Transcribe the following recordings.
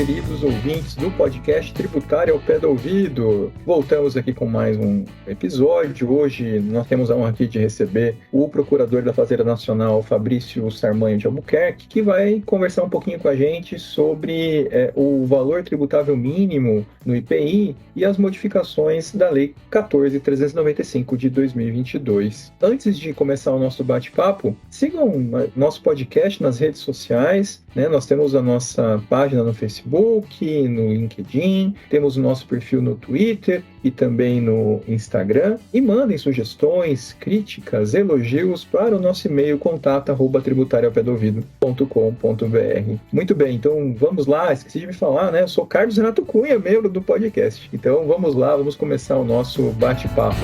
queridos ouvintes do podcast Tributário ao Pé do Ouvido. Voltamos aqui com mais um episódio. Hoje nós temos a honra aqui de receber o Procurador da Fazenda Nacional, Fabrício Sarmanho de Albuquerque, que vai conversar um pouquinho com a gente sobre o valor tributável mínimo no IPI e as modificações da Lei 14.395 de 2022. Antes de começar o nosso bate-papo, sigam nosso podcast nas redes sociais, né? Nós temos a nossa página no Facebook, no LinkedIn, temos o nosso perfil no Twitter e também no Instagram, e mandem sugestões, críticas, elogios para o nosso e-mail contato@tributarioaopédoouvido.com.br. Muito bem, então vamos lá, esqueci de me falar, né? Eu sou Carlos Renato Cunha, membro do podcast. Então vamos lá, vamos começar o nosso bate-papo.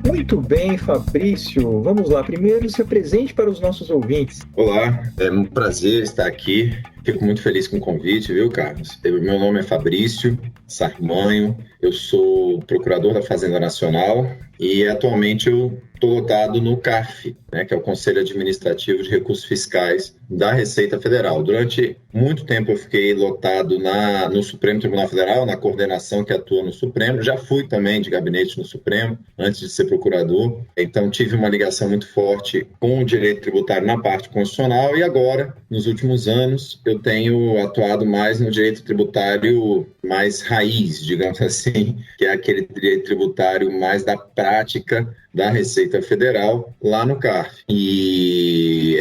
Muito bem, Fabrício. Vamos lá. Primeiro, se apresente para os nossos ouvintes. Olá, é um prazer estar aqui. Fico muito feliz com o convite, viu, Carlos? Meu nome é Fabrício Sarmanho, eu sou procurador da Fazenda Nacional e atualmente eu estou lotado no CARF, né, que é o Conselho Administrativo de Recursos Fiscais da Receita Federal. Durante muito tempo eu fiquei lotado no Supremo Tribunal Federal, na coordenação que atua no Supremo. Já fui também de gabinete no Supremo, antes de ser procurador. Então tive uma ligação muito forte com o direito tributário na parte constitucional e agora, nos últimos anos, eu tenho atuado mais no direito tributário mais raiz, digamos assim, que é aquele direito tributário mais da prática da Receita Federal lá no CARF. E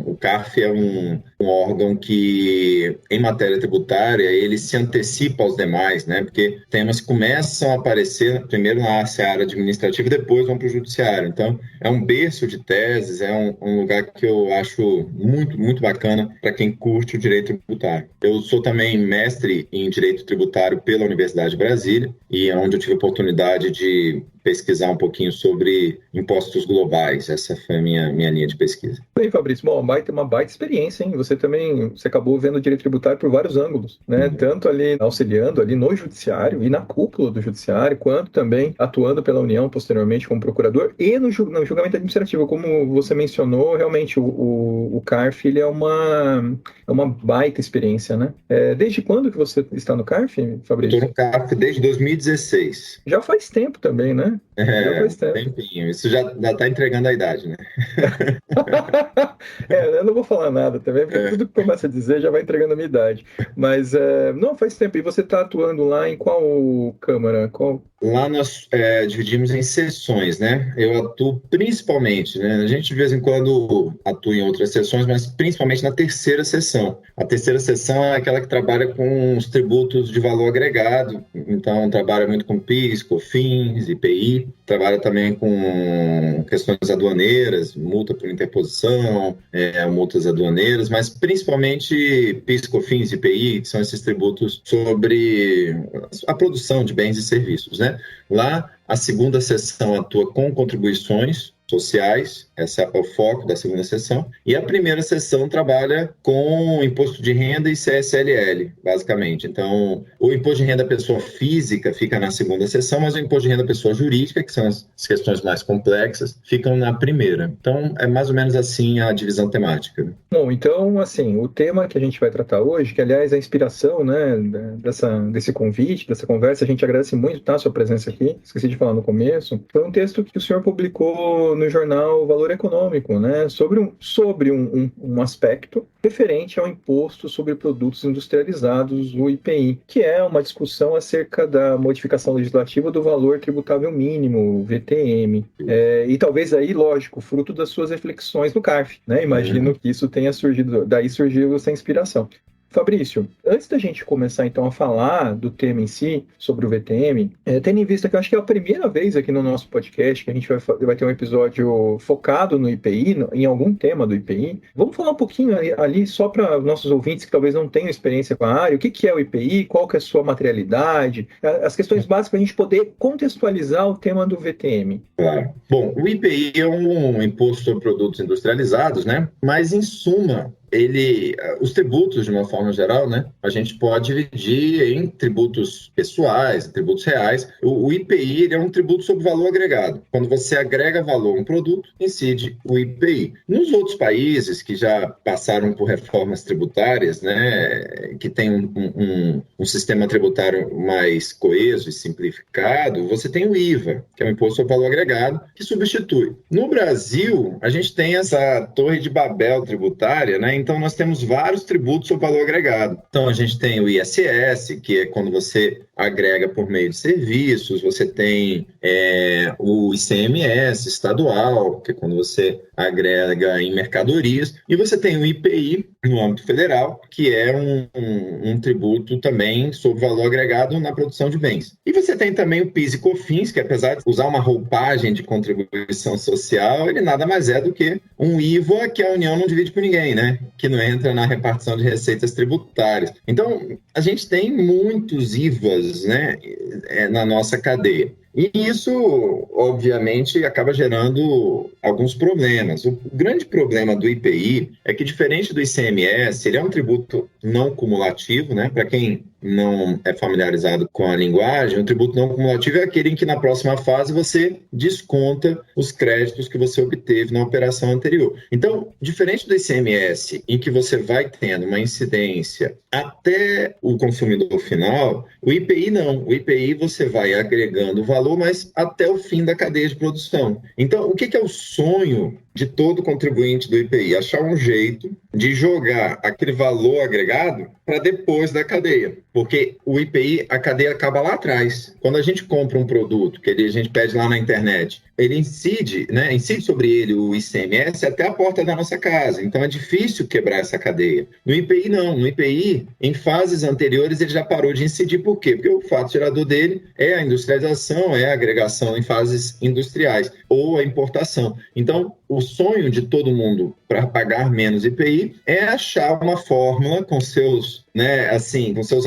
o CARF é um órgão que, em matéria tributária, ele se antecipa aos demais, né? Porque temas começam a aparecer primeiro na seara administrativa e depois vão para o judiciário. Então, é um berço de teses, é um lugar que eu acho muito, muito bacana para quem curte o direito tributário. Eu sou também mestre em direito tributário pela Universidade de Brasília, e é onde eu tive a oportunidade de pesquisar um pouquinho sobre impostos globais. Essa foi a minha linha de pesquisa. Bem, Fabrício, uma baita experiência, hein? Você acabou vendo o direito tributário por vários ângulos, né? Tanto ali auxiliando ali no judiciário e na cúpula do judiciário, quanto também atuando pela União posteriormente como procurador e no julgamento administrativo. Como você mencionou, realmente o CARF ele é uma baita experiência, né? Desde quando que você está no CARF, Fabrício? Estou no CARF desde 2016. Já faz tempo também, né? Tempinho. Isso já está entregando a idade, né? Eu não vou falar nada também, porque tudo que começa a dizer já vai entregando a minha idade. Mas, não, faz tempo. E você está atuando lá em qual Câmara? Lá nós dividimos em seções, né? Eu atuo principalmente, né? A gente de vez em quando atua em outras seções, mas principalmente na terceira seção. A terceira seção é aquela que trabalha com os tributos de valor agregado. Então, trabalha muito com PIS, COFINS, IPI. Trabalha também com questões aduaneiras, multa por interposição, multas aduaneiras, mas principalmente PIS, COFINS, IPI, que são esses tributos sobre a produção de bens e serviços, né? Lá, a segunda seção atua com contribuições sociais, esse é o foco da segunda seção, e a primeira seção trabalha com imposto de renda e CSLL, basicamente. Então, o imposto de renda pessoa física fica na segunda seção, mas o imposto de renda pessoa jurídica, que são as questões mais complexas, ficam na primeira. Então, é mais ou menos assim a divisão temática. Bom, então, assim, o tema que a gente vai tratar hoje, que aliás é a inspiração, né, desse convite, dessa conversa, a gente agradece muito, tá, a sua presença aqui, esqueci de falar no começo, foi um texto que o senhor publicou no jornal Valor Econômico, né, sobre um aspecto referente ao imposto sobre produtos industrializados, o IPI, que é uma discussão acerca da modificação legislativa do valor tributável mínimo, VTM. E talvez aí, lógico, fruto das suas reflexões no CARF, né? Imagino que isso tenha surgido, daí surgiu essa inspiração. Fabrício, antes da gente começar então a falar do tema em si, sobre o VTM, tendo em vista que eu acho que é a primeira vez aqui no nosso podcast que a gente vai ter um episódio focado no IPI, em algum tema do IPI, vamos falar um pouquinho ali só para nossos ouvintes que talvez não tenham experiência com a área, o que é o IPI, qual que é a sua materialidade, as questões básicas para a gente poder contextualizar o tema do VTM. Claro. Bom, o IPI é um imposto sobre produtos industrializados, né? Mas, em suma, os tributos, de uma forma geral, né, a gente pode dividir em tributos pessoais, tributos reais. O IPI ele é um tributo sobre valor agregado. Quando você agrega valor a um produto, incide o IPI. Nos outros países que já passaram por reformas tributárias, né, que tem um sistema tributário mais coeso e simplificado, você tem o IVA, que é o Imposto sobre Valor Agregado, que substitui. No Brasil, a gente tem essa torre de Babel tributária, né? Então nós temos vários tributos sobre valor agregado. Então a gente tem o ISS, que é quando você agrega por meio de serviços, você tem o ICMS estadual, que é quando você agrega em mercadorias, e você tem o IPI no âmbito federal, que é um tributo também sobre valor agregado na produção de bens. E você tem também o PIS e COFINS, que apesar de usar uma roupagem de contribuição social, ele nada mais é do que um IVA que a União não divide com ninguém, né? Que não entra na repartição de receitas tributárias. Então, a gente tem muitos IVAs, né, na nossa cadeia. E isso, obviamente, acaba gerando alguns problemas. O grande problema do IPI é que, diferente do ICMS, ele é um tributo não cumulativo, né? Para quem não é familiarizado com a linguagem, o tributo não cumulativo é aquele em que, na próxima fase, você desconta os créditos que você obteve na operação anterior. Então, diferente do ICMS, em que você vai tendo uma incidência até o consumidor final, o IPI não. O IPI você vai agregando valor, mas até o fim da cadeia de produção. Então, o que é o sonho de todo contribuinte do IPI? Achar um jeito de jogar aquele valor agregado para depois da cadeia. Porque o IPI, a cadeia acaba lá atrás. Quando a gente compra um produto, que a gente pede lá na internet, ele incide sobre ele o ICMS até a porta da nossa casa. Então é difícil quebrar essa cadeia. No IPI não. No IPI, em fases anteriores, ele já parou de incidir. Por quê? Porque o fato gerador dele é a industrialização, é a agregação em fases industriais ou a importação. Então, o sonho de todo mundo para pagar menos IPI é achar uma fórmula com seus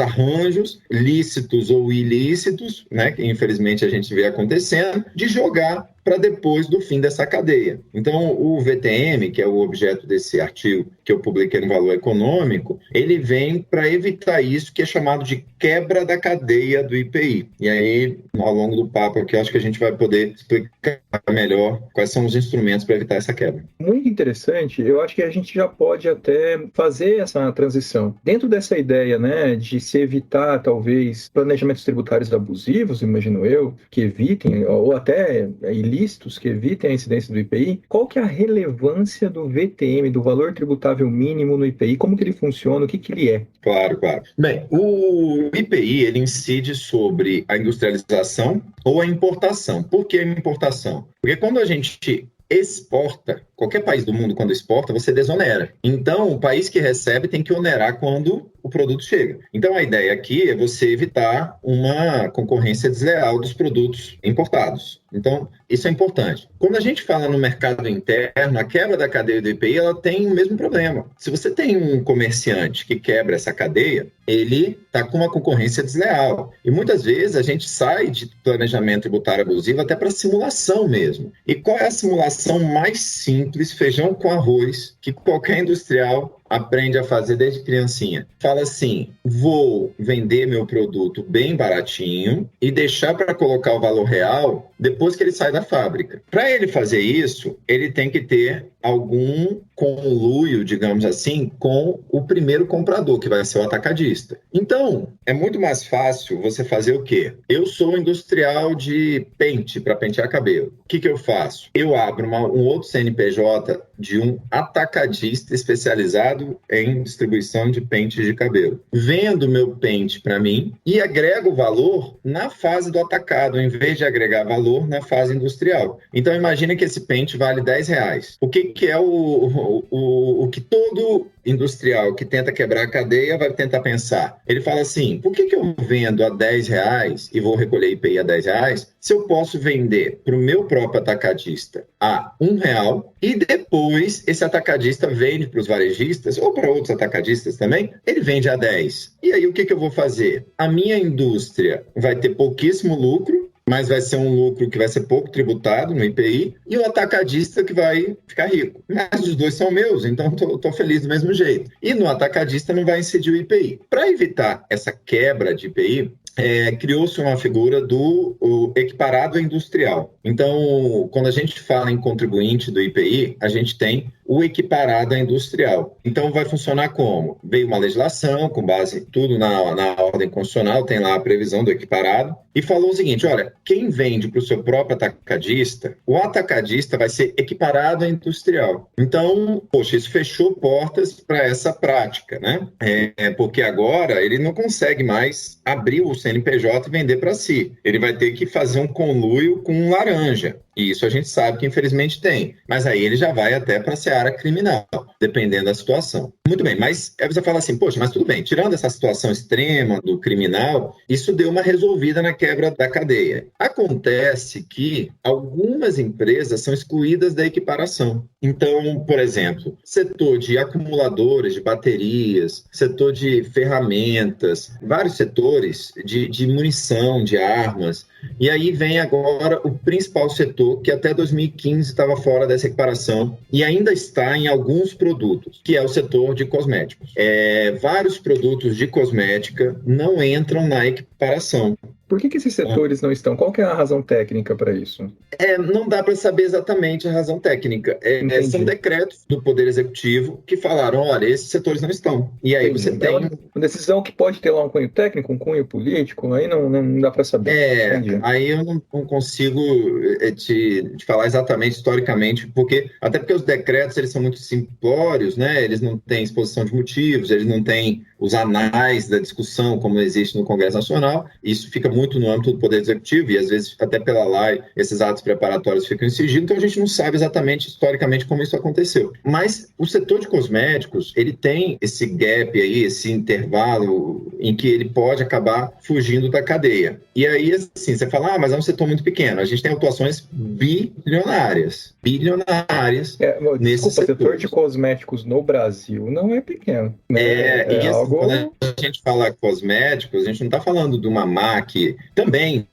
arranjos, lícitos ou ilícitos, né, que infelizmente a gente vê acontecendo, de jogar para depois do fim dessa cadeia. Então, o VTM, que é o objeto desse artigo que eu publiquei no Valor Econômico, ele vem para evitar isso, que é chamado de quebra da cadeia do IPI. E aí, ao longo do papo aqui, eu acho que a gente vai poder explicar melhor quais são os instrumentos para evitar essa quebra. Muito interessante. Eu acho que a gente já pode até fazer essa transição. Dentro dessa ideia, né, de se evitar, talvez, planejamentos tributários abusivos, imagino eu, que evitem, ou até ilícitos que evitem a incidência do IPI, qual que é a relevância do VTM, do valor tributável mínimo no IPI? Como que ele funciona? O que ele é? Claro. Bem, o IPI, ele incide sobre a industrialização ou a importação. Por que a importação? Porque quando a gente exporta, qualquer país do mundo, quando exporta, você desonera. Então, o país que recebe tem que onerar quando o produto chega. Então, a ideia aqui é você evitar uma concorrência desleal dos produtos importados. Então, isso é importante. Quando a gente fala no mercado interno, a quebra da cadeia do IPI, ela tem o mesmo problema. Se você tem um comerciante que quebra essa cadeia, ele está com uma concorrência desleal. E muitas vezes a gente sai de planejamento tributário abusivo até para simulação mesmo. E qual é a simulação mais simples, feijão com arroz, que qualquer industrial aprende a fazer desde criancinha? Fala assim: vou vender meu produto bem baratinho e deixar para colocar o valor real depois que ele sai da fábrica. Para ele fazer isso, ele tem que ter algum conluio, digamos assim, com o primeiro comprador, que vai ser o atacadista. Então, é muito mais fácil você fazer o quê? Eu sou industrial de pente, para pentear cabelo. O que eu faço? Eu abro um outro CNPJ de um atacadista especializado em distribuição de pentes de cabelo. Vendo meu pente para mim e agrego valor na fase do atacado, em vez de agregar valor na fase industrial. Então, imagina que esse pente vale R$10. O que é o que todo industrial que tenta quebrar a cadeia vai tentar pensar? Ele fala assim: por que eu vendo a R$10 e vou recolher IPI a R$10, se eu posso vender para o meu próprio atacadista a R$1 e depois esse atacadista vende para os varejistas ou para outros atacadistas também, ele vende a 10. E aí o que eu vou fazer? A minha indústria vai ter pouquíssimo lucro, mas vai ser um lucro que vai ser pouco tributado no IPI, e o atacadista que vai ficar rico. Mas os dois são meus, então estou feliz do mesmo jeito. E no atacadista não vai incidir o IPI. Para evitar essa quebra de IPI, criou-se uma figura do equiparado industrial. Então, quando a gente fala em contribuinte do IPI, a gente tem o equiparado industrial. Então, vai funcionar como? Veio uma legislação, com base tudo na ordem constitucional, tem lá a previsão do equiparado, e falou o seguinte, olha, quem vende para o seu próprio atacadista, o atacadista vai ser equiparado a industrial. Então, poxa, isso fechou portas para essa prática, né? Porque agora ele não consegue mais abrir o CNPJ e vender para si. Ele vai ter que fazer um conluio com um laranja. E isso a gente sabe que infelizmente tem. Mas aí ele já vai até para a seara criminal, dependendo da situação. Muito bem, mas aí você fala assim, poxa, mas tudo bem, tirando essa situação extrema do criminal, isso deu uma resolvida na quebra da cadeia. Acontece que algumas empresas são excluídas da equiparação. Então, por exemplo, setor de acumuladores, de baterias, setor de ferramentas, vários setores de munição, de armas. E aí vem agora o principal setor, que até 2015 estava fora dessa equiparação e ainda está em alguns produtos, que é o setor de cosméticos. Vários produtos de cosmética não entram na equiparação. Por que esses setores não estão? Qual que é a razão técnica para isso? Não dá para saber exatamente a razão técnica. São decretos do Poder Executivo que falaram, olha, esses setores não estão. E aí você tem... uma decisão que pode ter lá um cunho técnico, um cunho político, aí não dá para saber. Aí eu não consigo te falar exatamente historicamente, porque os decretos eles são muito simplórios, né? Eles não têm exposição de motivos, eles não têm os anais da discussão como existe no Congresso Nacional. Isso fica muito no âmbito do Poder Executivo e às vezes até pela lei esses atos preparatórios ficam em sigilo, então a gente não sabe exatamente historicamente como isso aconteceu. Mas o setor de cosméticos, ele tem esse gap aí, esse intervalo em que ele pode acabar fugindo da cadeia. E aí, assim, você fala, mas é um setor muito pequeno. A gente tem atuações bilionárias nesse setor. O setor de cosméticos no Brasil não é pequeno. Quando a gente fala cosméticos, a gente não está falando de uma MAC, também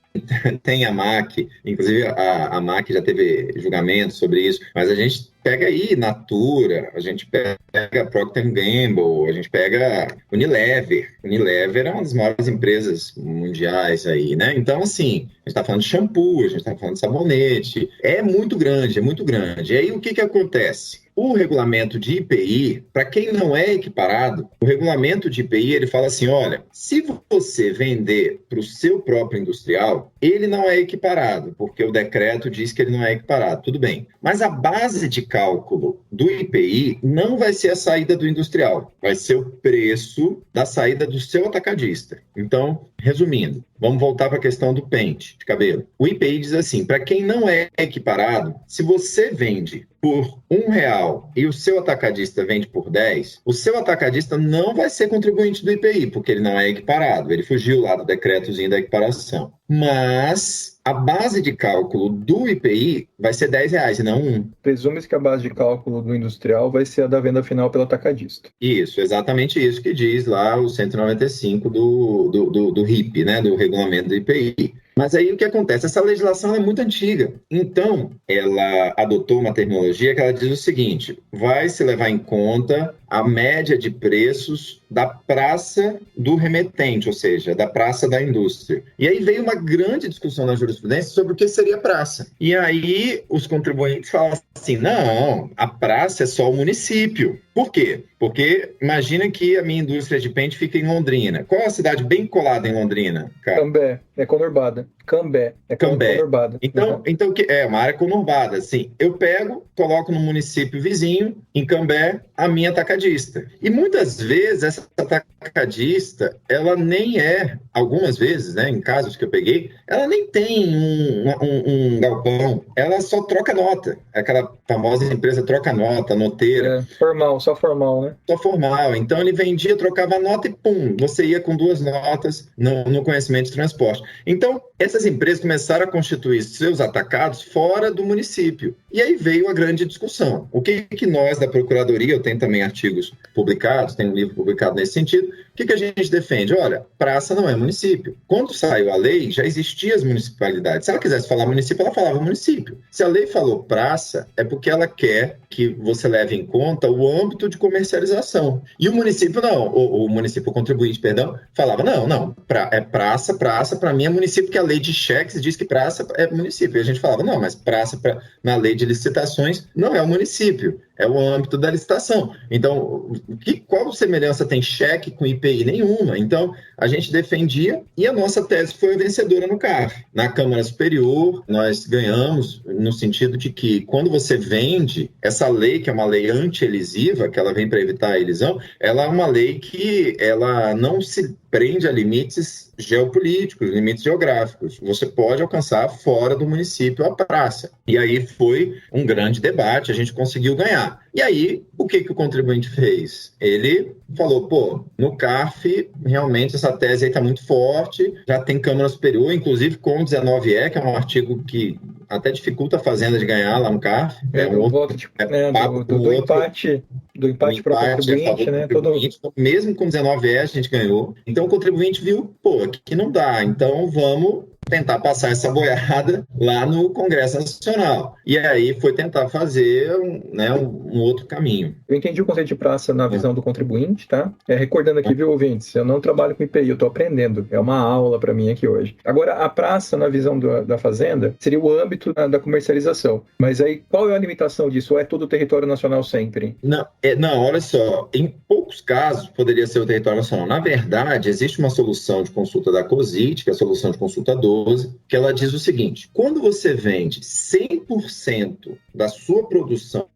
tem a MAC, inclusive a MAC já teve julgamento sobre isso, mas a gente pega aí Natura, a gente pega Procter & Gamble, a gente pega Unilever. Unilever é uma das maiores empresas mundiais aí, né? Então, assim, a gente está falando de shampoo, a gente está falando de sabonete. É muito grande, é muito grande. E aí, o que acontece? O regulamento de IPI, para quem não é equiparado, o regulamento de IPI, ele fala assim, olha, se você vender para o seu próprio industrial, ele não é equiparado, porque o decreto diz que ele não é equiparado, tudo bem. Mas a base de cálculo do IPI não vai ser a saída do industrial, vai ser o preço da saída do seu atacadista. Então, resumindo, vamos voltar para a questão do pente de cabelo. O IPI diz assim, para quem não é equiparado, se você vende por R$1 e o seu atacadista vende por 10, o seu atacadista não vai ser contribuinte do IPI, porque ele não é equiparado, ele fugiu lá do decretozinho da equiparação. Mas a base de cálculo do IPI vai ser R$10 e não 1. Presume-se que a base de cálculo do industrial vai ser a da venda final pelo atacadista. Isso, exatamente isso que diz lá o 195 do RIP, né, do regulamento do IPI. Mas aí o que acontece? Essa legislação é muito antiga. Então, ela adotou uma terminologia que ela diz o seguinte, vai se levar em conta a média de preços da praça do remetente, ou seja, da praça da indústria. E aí veio uma grande discussão na jurisprudência sobre o que seria praça. E aí os contribuintes falam assim, não, a praça é só o município. Por quê? Porque imagina que a minha indústria de pente fica em Londrina. Qual é a cidade bem colada em Londrina, cara? Cambé, é conurbada. Cambé. Conurbada. Então, é uma área conurbada, assim. Eu pego, coloco no município vizinho, em Cambé, a minha atacadista. E muitas vezes essa atacadista, ela nem é, algumas vezes, né, em casos que eu peguei, ela nem tem um galpão, ela só troca nota. Aquela famosa empresa troca nota, noteira. Só formal, né? Só formal. Então ele vendia, trocava nota e pum, você ia com 2 notas no conhecimento de transporte. Então, essas empresas começaram a constituir seus atacados fora do município. E aí veio a grande discussão. O que nós da Procuradoria, eu tenho também artigo artigos publicados, tem um livro publicado nesse sentido. O que a gente defende? Olha, praça não é município. Quando saiu a lei, já existiam as municipalidades. Se ela quisesse falar município, ela falava município. Se a lei falou praça, é porque ela quer que você leve em conta o âmbito de comercialização. E o município não, o município contribuinte, perdão, falava, não, é praça, para mim é município, porque a lei de cheques diz que praça é município. E a gente falava, não, mas praça na lei de licitações não é o município, é o âmbito da licitação. Então, qual semelhança tem cheque com IPI? Nenhuma. Então, a gente defendia e a nossa tese foi a vencedora no CARF. Na Câmara Superior, nós ganhamos no sentido de que, quando você vende, essa lei, que é uma lei anti-elisiva, que ela vem para evitar a elisão, ela é uma lei que ela não se prende a limites geopolíticos, limites geográficos. Você pode alcançar fora do município a praça. E aí foi um grande debate, a gente conseguiu ganhar. E aí, o que o contribuinte fez? Ele falou, no CARF, realmente essa tese aí está muito forte, já tem Câmara Superior, inclusive com o 19E, que é um artigo que até dificulta a Fazenda de ganhar lá no CARF. Do empate para o contribuinte, né? Mesmo com 19E a gente ganhou. Então o contribuinte viu, que não dá, então vamos tentar passar essa boiada lá no Congresso Nacional. E aí foi tentar fazer um outro caminho. Eu entendi o conceito de praça na visão do contribuinte, tá? Recordando aqui, viu, ouvintes? Eu não trabalho com IPI, eu estou aprendendo. É uma aula para mim aqui hoje. Agora, a praça, na visão da Fazenda, seria o âmbito da comercialização. Mas aí, qual é a limitação disso? Ou é todo o território nacional sempre? Não, olha só. Em poucos casos, poderia ser o território nacional. Na verdade, existe uma solução de consulta da COSIT, que é a solução de consulta 12, que ela diz o seguinte: quando você vende 100% da sua produção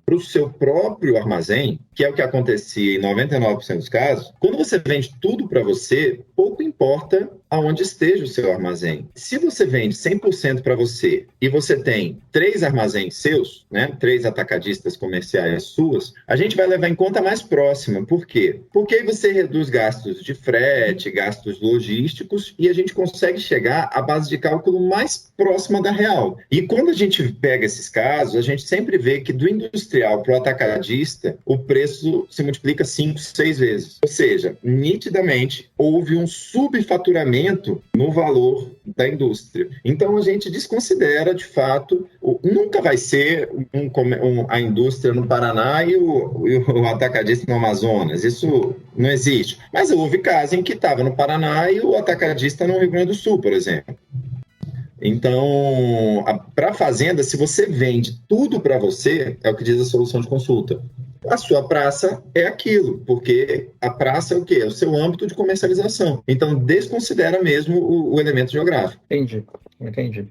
para o seu próprio armazém, que é o que acontecia em 99% dos casos, quando você vende tudo para você, pouco importa aonde esteja o seu armazém. Se você vende 100% para você e você tem 3 armazéns seus, 3 atacadistas comerciais suas, a gente vai levar em conta a mais próxima. Por quê? Porque aí você reduz gastos de frete, gastos logísticos, e a gente consegue chegar à base de cálculo mais próxima da real. E quando a gente pega esses casos, a gente sempre vê que do industrial para o atacadista, o preço se multiplica 5, 6 vezes. Ou seja, nitidamente, houve um subfaturamento no valor da indústria. Então, a gente desconsidera, de fato, nunca vai ser a indústria no Paraná e o atacadista no Amazonas. Isso não existe. Mas houve casos em que estava no Paraná e o atacadista no Rio Grande do Sul, por exemplo. Então, para a fazenda, se você vende tudo para você, é o que diz a solução de consulta. A sua praça é aquilo, porque a praça é o quê? É o seu âmbito de comercialização. Então, desconsidera mesmo o elemento geográfico. Entendi.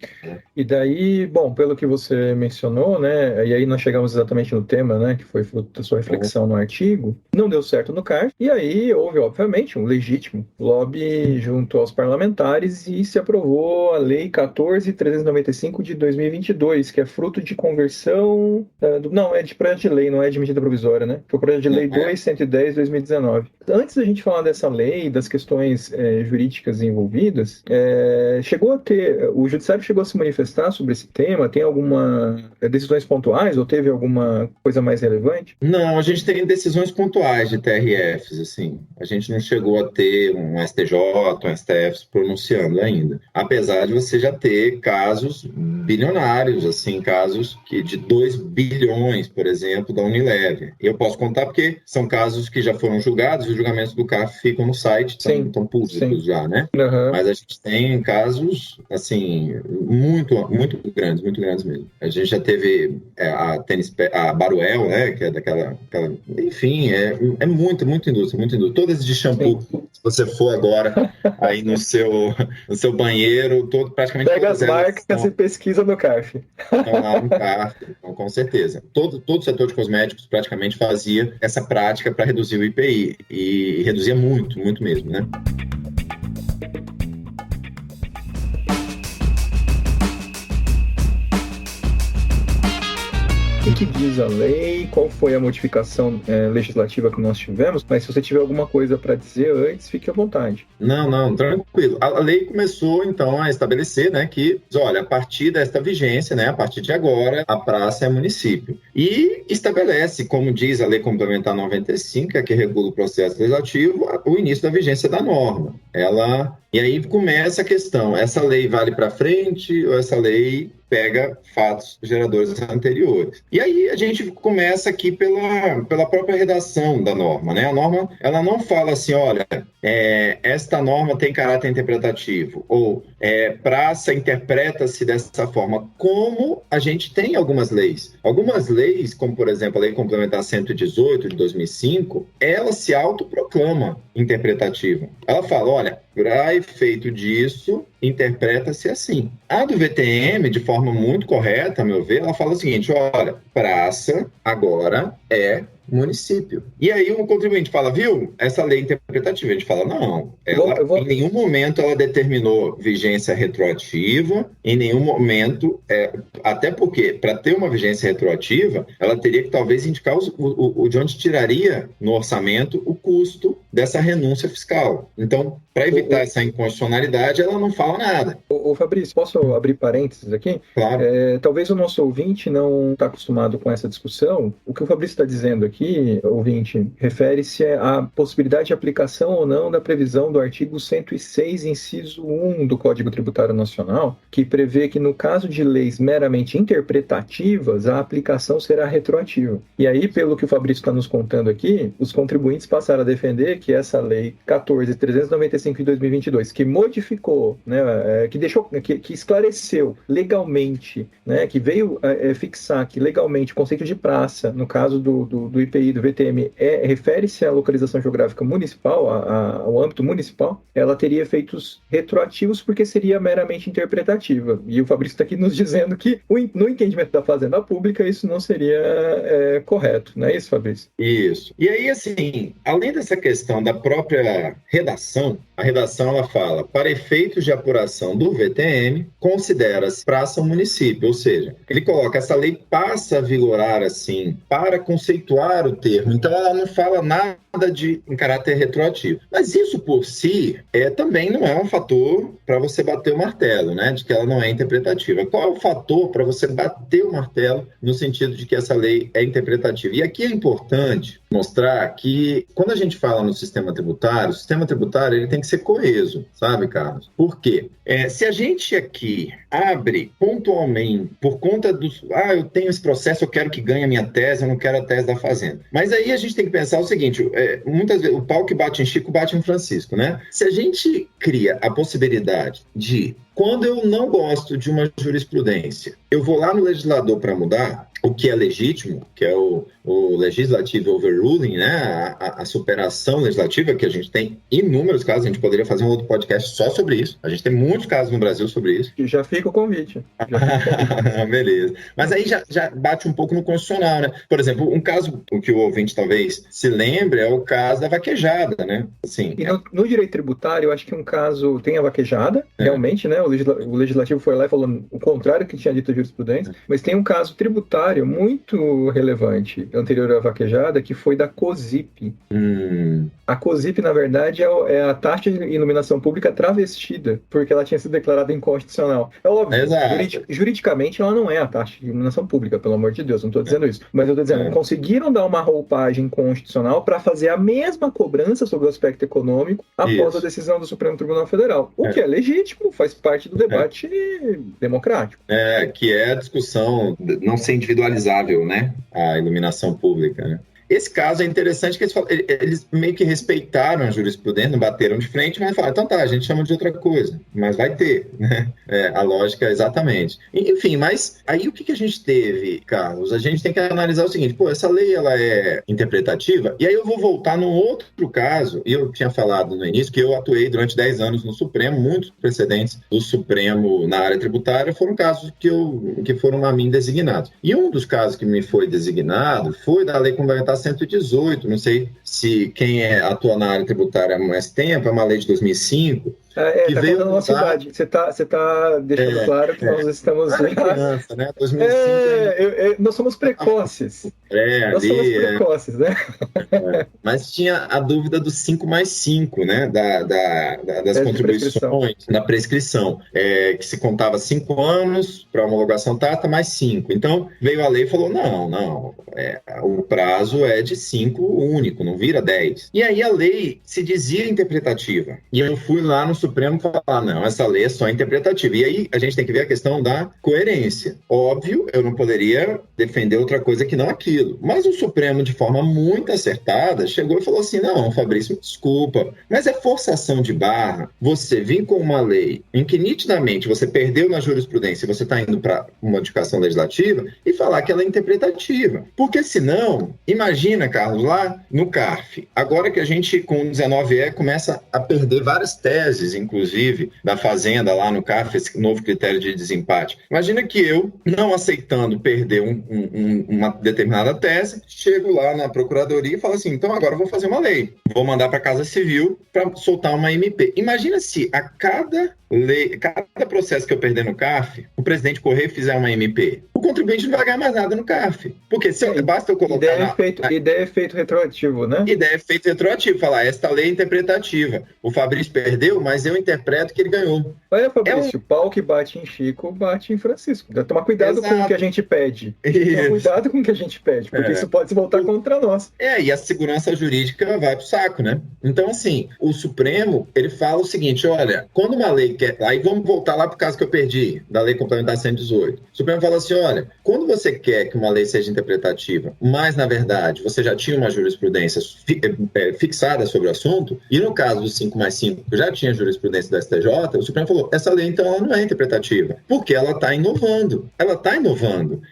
E daí, bom, pelo que você mencionou, né, e aí nós chegamos exatamente no tema, né, que foi fruto da sua reflexão no artigo, não deu certo no CARF, e aí houve, obviamente, um legítimo lobby junto aos parlamentares e se aprovou a Lei 14.395 de 2022, que é fruto de conversão, é de projeto de lei, não é de medida provisória, né, foi o projeto de lei 2.110 de 2019. Antes da gente falar dessa lei, das questões jurídicas envolvidas, chegou a ter... O Judiciário chegou a se manifestar sobre esse tema? Tem alguma decisões pontuais ou teve alguma coisa mais relevante? Não, a gente tem decisões pontuais de TRFs, assim. A gente não chegou a ter um STJ, um STF se pronunciando ainda. Apesar de você já ter casos bilionários, assim, casos de 2 bilhões, por exemplo, da Unilever. E eu posso contar porque são casos que já foram julgados e os julgamentos do CARF ficam no site, estão públicos já, né? Uhum. Mas a gente tem casos, assim, muito grandes mesmo. A gente já teve a Baruel, né, que é daquela enfim, é muita indústria. Todas de shampoo. Sim. Se você for agora aí no seu banheiro, praticamente pega as marcas e pesquisa no CARF. Estão lá no CARF, então, com certeza. Todo o setor de cosméticos praticamente fazia essa prática para reduzir o IPI, e reduzia muito mesmo, né? que diz a lei, qual foi a modificação legislativa que nós tivemos, mas se você tiver alguma coisa para dizer antes, fique à vontade. Não, tranquilo. A lei começou, então, a estabelecer, né, que, olha, a partir desta vigência, né, a partir de agora, a praça é município. E estabelece, como diz a Lei Complementar 95, que regula o processo legislativo, o início da vigência da norma. E aí começa a questão, essa lei vale para frente ou essa lei pega fatos geradores anteriores? E aí a gente começa aqui pela própria redação da norma, né? A norma, ela não fala assim, olha, esta norma tem caráter interpretativo, ou praça interpreta-se dessa forma, como a gente tem algumas leis. Algumas leis, como por exemplo a Lei Complementar 118 de 2005, ela se autoproclama interpretativa. Ela fala, olha, para efeito disso, interpreta-se assim. A do VTM, de forma muito correta, a meu ver, ela fala o seguinte, olha, praça agora é município. E aí o contribuinte fala, viu, essa lei interpretativa. A gente fala, não, em nenhum momento ela determinou vigência retroativa, em nenhum momento, até porque, para ter uma vigência retroativa, ela teria que talvez indicar de onde tiraria no orçamento o custo dessa renúncia fiscal. Então, para evitar essa inconstitucionalidade, ela não fala nada. Ô Fabrício, posso abrir parênteses aqui? Claro. Talvez o nosso ouvinte não está acostumado com essa discussão. O que o Fabrício está dizendo aqui, ouvinte, refere-se à possibilidade de aplicação ou não da previsão do artigo 106, inciso 1 do Código Tributário Nacional, que prevê que no caso de leis meramente interpretativas, a aplicação será retroativa. E aí, pelo que o Fabrício está nos contando aqui, os contribuintes passaram a defender que essa lei 14.395 de 2022, que modificou, né, que esclareceu legalmente, né, que veio fixar que legalmente o conceito de praça, no caso do IPI, do VTM, refere-se à localização geográfica municipal, ao âmbito municipal, ela teria efeitos retroativos porque seria meramente interpretativa. E o Fabrício está aqui nos dizendo que no entendimento da Fazenda Pública isso não seria correto, não é isso, Fabrício? Isso. E aí, assim, além dessa questão da própria redação, a redação ela fala, para efeitos de apuração do VTM, considera-se praça um município, ou seja, ele coloca, essa lei passa a vigorar assim, para conceituar o termo, então ela não fala nada em caráter retroativo. Mas isso por si também não é um fator para você bater o martelo, né, de que ela não é interpretativa. Qual é o fator para você bater o martelo no sentido de que essa lei é interpretativa? E aqui é importante mostrar que quando a gente fala no sistema tributário, o sistema tributário ele tem que ser coeso, sabe, Carlos? Por quê? Se a gente aqui abre pontualmente por conta dos... eu tenho esse processo, eu quero que ganhe a minha tese, eu não quero a tese da Fazenda. Mas aí a gente tem que pensar o seguinte, muitas vezes o pau que bate em Chico bate em Francisco, né? Se a gente cria a possibilidade de, quando eu não gosto de uma jurisprudência, eu vou lá no legislador para mudar, o que é legítimo, que é o legislative overruling, né? A superação legislativa, que a gente tem inúmeros casos, a gente poderia fazer um outro podcast só sobre isso. A gente tem muitos casos no Brasil sobre isso. E já fica o convite. Beleza. Mas aí já bate um pouco no constitucional, né? Por exemplo, um caso que o ouvinte talvez se lembre é o caso da vaquejada, né? Assim, e no direito tributário, eu acho que um caso tem a vaquejada, realmente, né? O legislativo foi lá e falou o contrário que tinha dito a jurisprudência, mas tem um caso tributário muito relevante anterior à vaquejada, que foi da COSIP. A COSIP, na verdade, é a taxa de iluminação pública travestida, porque ela tinha sido declarada inconstitucional. É óbvio, juridicamente ela não é a taxa de iluminação pública, pelo amor de Deus, não estou dizendo isso. Mas eu estou dizendo, conseguiram dar uma roupagem constitucional para fazer a mesma cobrança sobre o aspecto econômico após a decisão do Supremo Tribunal Federal. O que é legítimo, faz parte do debate democrático. Que é a discussão não ser individualizável, né? A iluminação pública, né? Esse caso é interessante que eles meio que respeitaram a jurisprudência, não bateram de frente, mas falaram, então tá, a gente chama de outra coisa, mas vai ter, né? A lógica é exatamente. Enfim, mas aí o que a gente teve, Carlos? A gente tem que analisar o seguinte, essa lei ela é interpretativa, e aí eu vou voltar num outro caso, e eu tinha falado no início que eu atuei durante 10 anos no Supremo, muitos precedentes do Supremo na área tributária foram casos que foram a mim designados. E um dos casos que me foi designado foi da Lei Complementar 118, não sei se quem atua na área tributária há mais tempo, é uma lei de 2005, que tá veio contando a nossa mudar. idade. Você tá deixando claro que nós estamos Era já... criança, né? 2005 nós somos precoces. Nós somos ali, precoces, né? mas tinha a dúvida do 5+5, né? Das Tese de prescrição. contribuições na prescrição, que se contava 5 anos para homologação TARTA mais 5. Então, veio a lei e falou, não, o prazo é de 5 único, não vira 10. E aí a lei se dizia interpretativa. E eu fui lá no Supremo falar, não, essa lei é só interpretativa. E aí a gente tem que ver a questão da coerência. Óbvio, eu não poderia defender outra coisa que não aquilo. Mas o Supremo, de forma muito acertada, chegou e falou assim, não, Fabrício, me desculpa, mas é forçação de barra você vir com uma lei em que nitidamente você perdeu na jurisprudência e você está indo para modificação legislativa e falar que ela é interpretativa. Porque senão, imagina, Carlos, lá no CARF, agora que a gente com o 19E começa a perder várias teses, inclusive, da Fazenda lá no CARF, esse novo critério de desempate. Imagina que eu, não aceitando perder uma determinada tese, chego lá na Procuradoria e falo assim, então agora eu vou fazer uma lei. Vou mandar para a Casa Civil para soltar uma MP. Imagina se a cada processo que eu perder no CARF, o presidente Correia fizer uma MP. O contribuinte não vai ganhar mais nada no CARF. Porque basta eu colocar... Ideia é feito retroativo, né? Ideia é feito retroativo. Falar, esta lei é interpretativa. O Fabrício perdeu, mas eu interpreto que ele ganhou. Olha, Fabrício, pau que bate em Chico, bate em Francisco. Tomar cuidado com o que a gente pede. Tomar cuidado com o que a gente pede, porque isso pode se voltar contra nós. E a segurança jurídica vai pro saco, né? Então, assim, o Supremo, ele fala o seguinte, olha, quando uma lei quer... Aí vamos voltar lá pro caso que eu perdi, da Lei Complementar 118. O Supremo fala assim, olha, quando você quer que uma lei seja interpretativa, mas, na verdade, você já tinha uma jurisprudência fixada sobre o assunto, e no caso do 5+5 já tinha jurisprudência do STJ, o Supremo falou, essa lei, então, ela não é interpretativa, porque ela está inovando.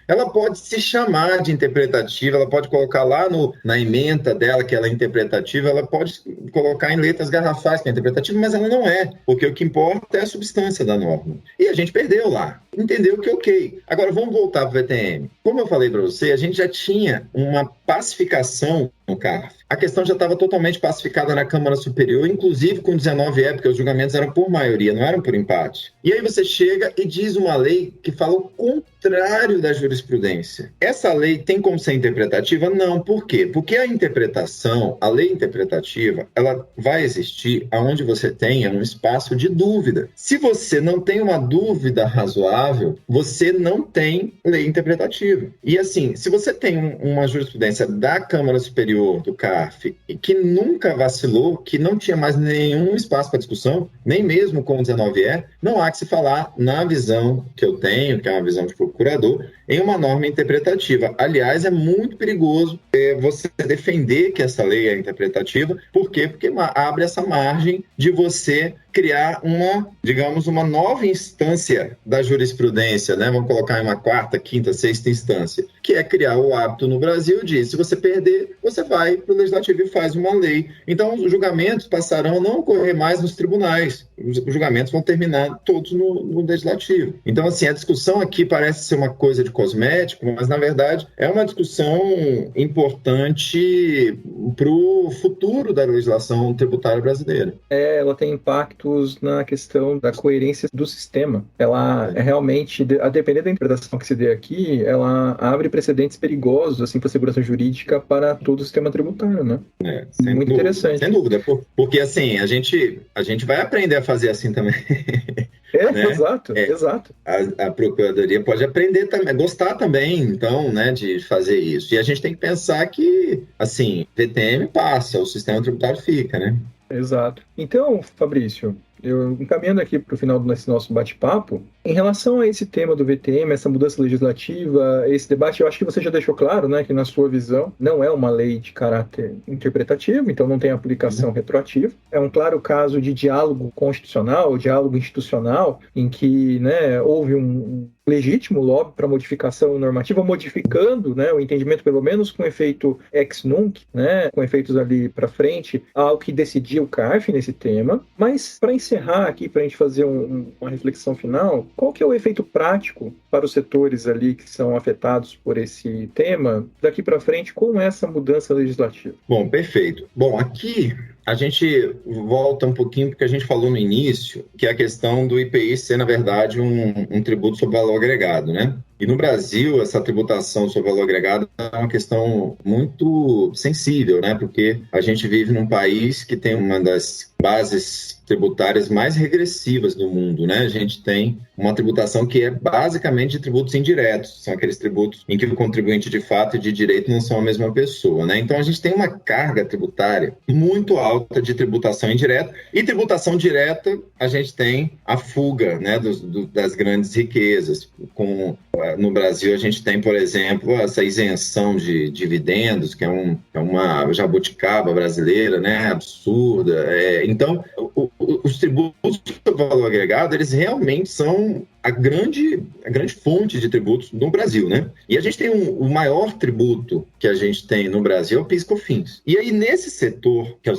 Ela pode se chamar de interpretativa, ela pode colocar lá na ementa dela que ela é interpretativa, ela pode colocar em letras garrafais que é interpretativa, mas ela não é, porque o que importa é a substância da norma. E a gente perdeu lá. Entendeu que ok. Agora vamos voltar para o VTM. Como eu falei para você, a gente já tinha uma pacificação no CARF. A questão já estava totalmente pacificada na Câmara Superior, inclusive com 19E, porque os julgamentos eram por maioria, não eram por empate. E aí você chega e diz uma lei que fala o contrário da jurisprudência. Essa lei tem como ser interpretativa? Não. Por quê? Porque a interpretação, a lei interpretativa, ela vai existir onde você tenha um espaço de dúvida. Se você não tem uma dúvida razoável, você não tem lei interpretativa. E assim, se você tem uma jurisprudência da Câmara Superior do CARF que nunca vacilou, que não tinha mais nenhum espaço para discussão, nem mesmo com o 19E, não há que se falar na visão que eu tenho, que é uma visão de procurador, em uma norma interpretativa. Aliás, é muito perigoso você defender que essa lei é interpretativa. Por quê? Porque abre essa margem de você criar uma nova instância da jurisprudência, né? Vamos colocar em uma quarta, quinta, sexta instância, que é criar o hábito no Brasil de, se você perder, você vai para o Legislativo e faz uma lei. Então, os julgamentos passarão a não ocorrer mais nos tribunais. Os julgamentos vão terminar todos no Legislativo. Então, assim, a discussão aqui parece ser uma coisa de cosmético, mas, na verdade, é uma discussão importante para o futuro da legislação tributária brasileira. Ela tem impactos na questão da coerência do sistema. Ela realmente, a depender da interpretação que se dê aqui, ela abre precedentes perigosos assim, para a segurança jurídica para todo o sistema tributário, né? Muito interessante. Sem dúvida, porque assim, a gente vai aprender a fazer assim também. Né? Exato. A Procuradoria pode aprender também, gostar também, então, né, de fazer isso. E a gente tem que pensar que, assim, VTM passa, o sistema tributário fica, né? Exato. Então, Fabrício, eu encaminhando aqui para o final desse nosso bate-papo, em relação a esse tema do VTM, essa mudança legislativa, esse debate, eu acho que você já deixou claro, né, que na sua visão não é uma lei de caráter interpretativo, então não tem aplicação retroativa. É um claro caso de diálogo constitucional, diálogo institucional, em que, né, houve um legítimo lobby para modificação normativa, modificando, né, o entendimento, pelo menos com efeito ex nunc, né, com efeitos ali para frente, ao que decidia o CARF nesse tema. Mas, para encerrar aqui, para a gente fazer uma reflexão final, qual que é o efeito prático para os setores ali que são afetados por esse tema, daqui para frente, com essa mudança legislativa? Bom, perfeito. Bom, aqui a gente volta um pouquinho porque a gente falou no início que é a questão do IPI ser, na verdade, um tributo sobre valor agregado, né? E no Brasil, essa tributação sobre valor agregado é uma questão muito sensível, né? Porque a gente vive num país que tem uma das bases tributárias mais regressivas do mundo, né? A gente tem uma tributação que é basicamente de tributos indiretos, são aqueles tributos em que o contribuinte de fato e de direito não são a mesma pessoa, né? Então a gente tem uma carga tributária muito alta de tributação indireta, e tributação direta a gente tem a fuga, né, das grandes riquezas. No Brasil a gente tem, por exemplo, essa isenção de dividendos, que é uma jabuticaba brasileira, né, absurda. Então, os tributos do valor agregado, eles realmente são a grande fonte de tributos no Brasil, né? E a gente tem o maior tributo que a gente tem no Brasil é o PIS e COFINS. E aí, nesse setor, que é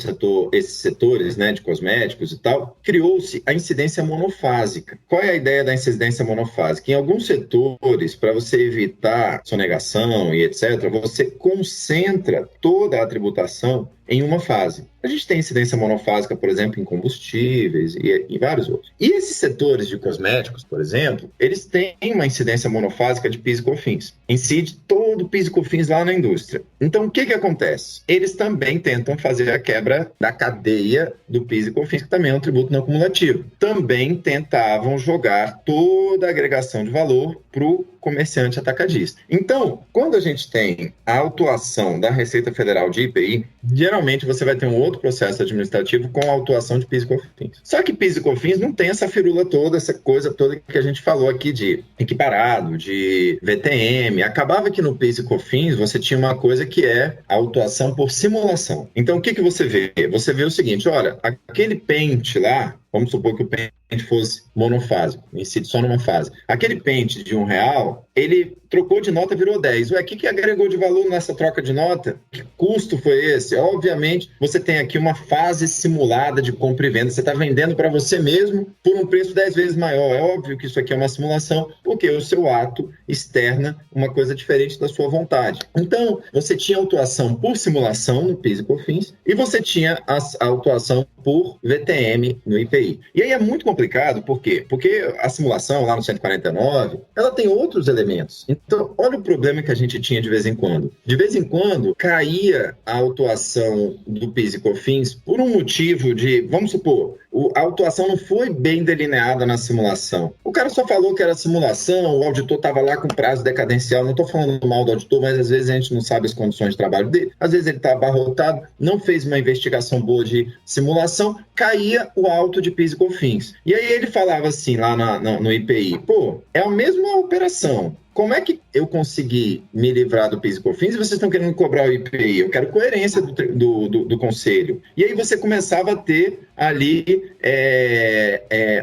esses setores, né, de cosméticos e tal, criou-se a incidência monofásica. Qual é a ideia da incidência monofásica? Em alguns setores, para você evitar sonegação e etc., você concentra toda a tributação em uma fase. A gente tem incidência monofásica, por exemplo, em combustíveis e em vários outros. E esses setores de cosméticos, por exemplo, eles têm uma incidência monofásica de PIS e COFINS. Incide todo o PIS e COFINS lá na indústria. Então, o que acontece? Eles também tentam fazer a quebra da cadeia do PIS e COFINS, que também é um tributo não cumulativo. Também tentavam jogar toda a agregação de valor para o comerciante atacadista. Então, quando a gente tem a autuação da Receita Federal de IPI, geralmente você vai ter um outro processo administrativo com a autuação de PIS e COFINS. Só que PIS e COFINS não tem essa firula toda, essa coisa toda que a gente falou aqui de equiparado, de VTM. Acabava que no PIS e COFINS você tinha uma coisa que é a autuação por simulação. Então, o que você vê? Você vê o seguinte, olha, aquele pente lá, vamos supor que o pente fosse monofásico, incide só numa fase. Aquele pente de R$1, ele trocou de nota, virou 10. Ué, o que agregou de valor nessa troca de nota? Que custo foi esse? Obviamente, você tem aqui uma fase simulada de compra e venda. Você está vendendo para você mesmo por um preço 10 vezes maior. É óbvio que isso aqui é uma simulação, porque o seu ato externa uma coisa diferente da sua vontade. Então, você tinha autuação por simulação no PIS e COFINS e você tinha a autuação por VTM no IPI. E aí é muito complicado, por quê? Porque a simulação lá no 149, ela tem outros elementos. Então, olha o problema que a gente tinha de vez em quando. De vez em quando, caía a autuação do PIS e COFINS por um motivo de, vamos supor, a autuação não foi bem delineada na simulação. O cara só falou que era simulação, o auditor estava lá com prazo decadencial. Não estou falando mal do auditor, mas às vezes a gente não sabe as condições de trabalho dele. Às vezes ele está abarrotado, não fez uma investigação boa de simulação, caía o auto de PIS e COFINS. E aí ele falava assim lá no IPI, pô, é a mesma operação. Como é que eu consegui me livrar do PIS e COFINS e vocês estão querendo cobrar o IPI? Eu quero coerência do conselho. E aí você começava a ter ali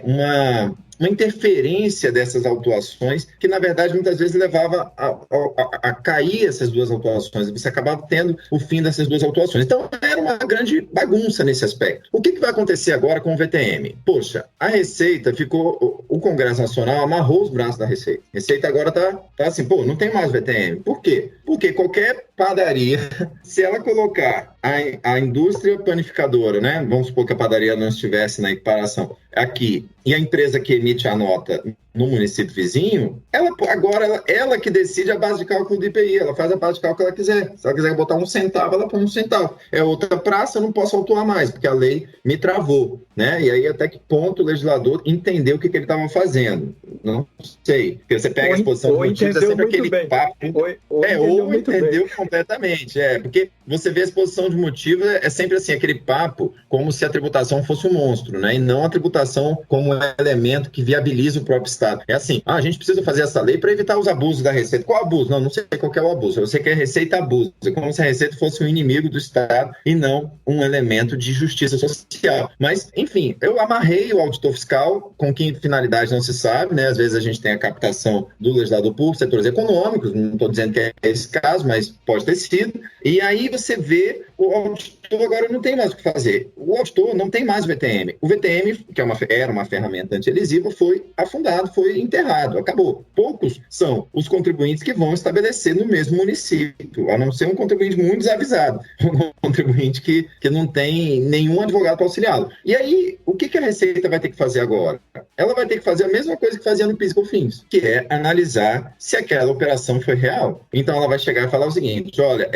uma interferência dessas autuações que, na verdade, muitas vezes levava a cair essas duas autuações. Você acabava tendo o fim dessas duas autuações. Então, era uma grande bagunça nesse aspecto. O que vai acontecer agora com o VTM? Poxa, a Receita ficou... O Congresso Nacional amarrou os braços da Receita. A Receita agora tá assim, pô, não tem mais VTM. Por quê? Porque qualquer padaria, se ela colocar a indústria panificadora, né? Vamos supor que a padaria não estivesse na equiparação aqui, e a empresa que emite a nota no município vizinho, ela que decide a base de cálculo do IPI, ela faz a base de cálculo que ela quiser. Se ela quiser botar 1 centavo, ela põe 1 centavo. É outra praça, eu não posso autuar mais, porque a lei me travou, né? E aí até que ponto o legislador entendeu o que ele estava fazendo? Não sei. Porque você pega a exposição de motivos, é sempre aquele papo. Ou entendeu completamente. Porque você vê a exposição de motivos, é sempre assim, aquele papo como se a tributação fosse um monstro, né? E não a tributação como um elemento que viabiliza o próprio Estado. É assim, a gente precisa fazer essa lei para evitar os abusos da Receita. Qual abuso? Não sei qual que é o abuso. Eu sei que a Receita abusa. É como se a Receita fosse um inimigo do Estado e não um elemento de justiça social. Mas, enfim, eu amarrei o auditor fiscal, com que finalidade não se sabe, né? Às vezes a gente tem a captação do legislador por setores econômicos, não estou dizendo que é esse caso, mas pode ter sido. E aí você vê o auditor auditor agora não tem mais o que fazer. O auditor não tem mais o VTM. O VTM, que era uma ferramenta antielesiva, foi afundado, foi enterrado, acabou. Poucos são os contribuintes que vão estabelecer no mesmo município, a não ser um contribuinte muito desavisado, um contribuinte que não tem nenhum advogado para auxiliá-lo. E aí, o que a Receita vai ter que fazer agora? Ela vai ter que fazer a mesma coisa que fazia no PIS e COFINS, que é analisar se aquela operação foi real. Então, ela vai chegar e falar o seguinte, olha,